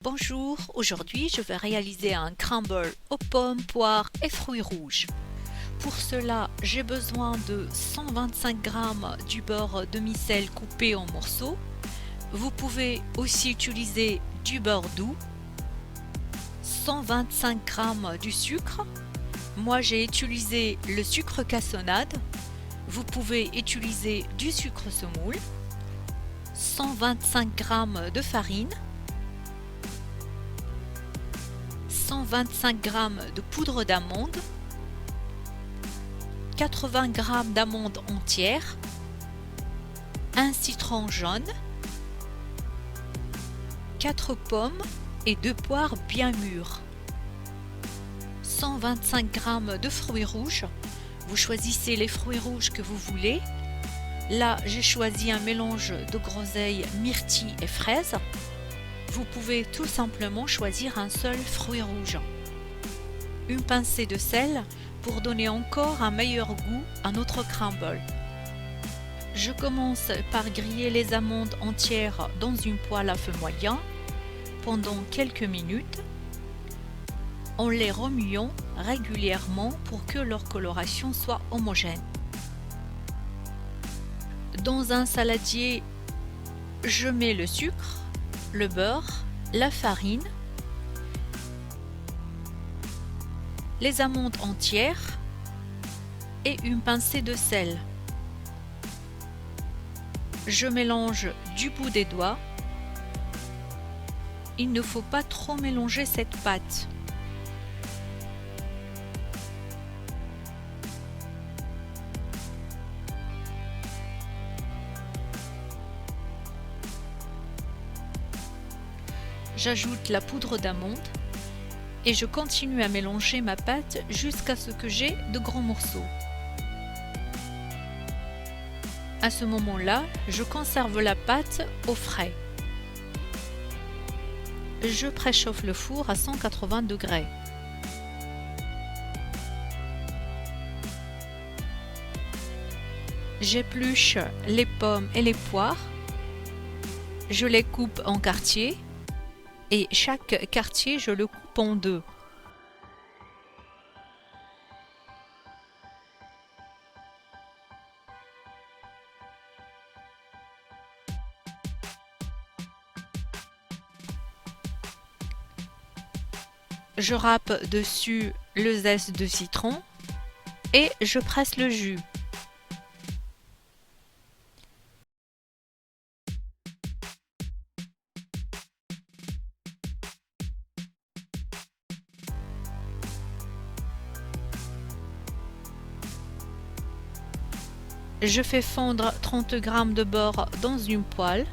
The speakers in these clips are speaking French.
Bonjour, aujourd'hui je vais réaliser un crumble aux pommes, poires et fruits rouges. Pour cela, j'ai besoin de 125 g du beurre demi-sel coupé en morceaux. Vous pouvez aussi utiliser du beurre doux, 125 g du sucre. Moi j'ai utilisé le sucre cassonade. Vous pouvez utiliser du sucre semoule, 125 g de farine, 125 g de poudre d'amande, 80 g d'amandes entières, un citron jaune, 4 pommes et 2 poires bien mûres, 125 g de fruits rouges. Vous choisissez les fruits rouges que vous voulez. Là, j'ai choisi un mélange de groseille, myrtille et fraises. Vous pouvez tout simplement choisir un seul fruit rouge. Une pincée de sel pour donner encore un meilleur goût à notre crumble. Je commence par griller les amandes entières dans une poêle à feu moyen pendant quelques minutes, en les remuant régulièrement pour que leur coloration soit homogène. Dans un saladier, je mets le sucre, le beurre, la farine, les amandes entières et une pincée de sel. Je mélange du bout des doigts. Il ne faut pas trop mélanger cette pâte. J'ajoute la poudre d'amande et je continue à mélanger ma pâte jusqu'à ce que j'ai de grands morceaux. À ce moment-là, je conserve la pâte au frais. Je préchauffe le four à 180 degrés. J'épluche les pommes et les poires. Je les coupe en quartiers. Et chaque quartier, je le coupe en deux. Je râpe dessus le zeste de citron et je presse le jus. Je fais fondre 30 g de beurre dans une poêle.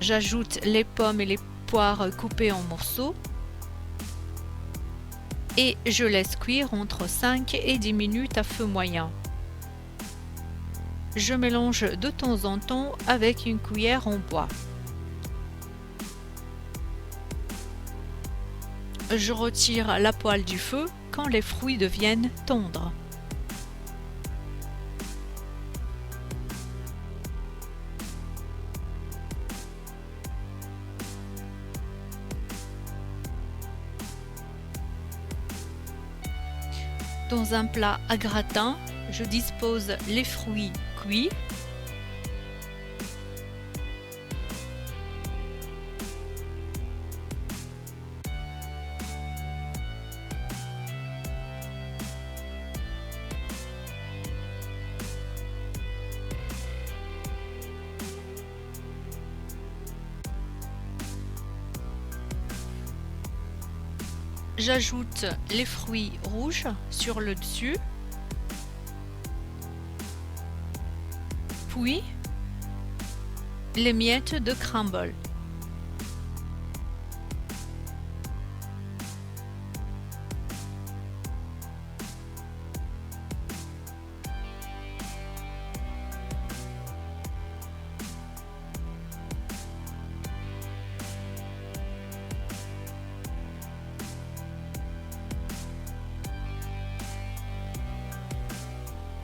J'ajoute les pommes et les poires coupées en morceaux et je laisse cuire entre 5 et 10 minutes à feu moyen. Je mélange de temps en temps avec une cuillère en bois. Je retire la poêle du feu quand les fruits deviennent tendres. Dans un plat à gratin, je dispose les fruits cuits. J'ajoute les fruits rouges sur le dessus, puis les miettes de crumble.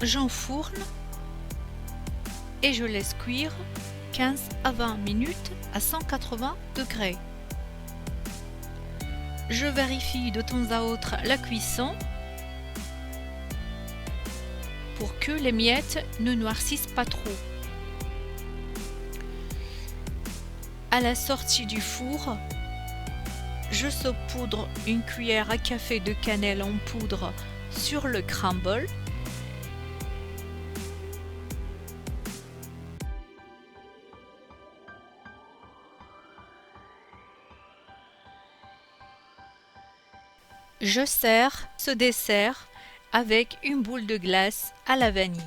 J'enfourne et je laisse cuire 15 à 20 minutes à 180 degrés. Je vérifie de temps à autre la cuisson pour que les miettes ne noircissent pas trop. À la sortie du four, je saupoudre une cuillère à café de cannelle en poudre sur le crumble. Je sers ce dessert avec une boule de glace à la vanille.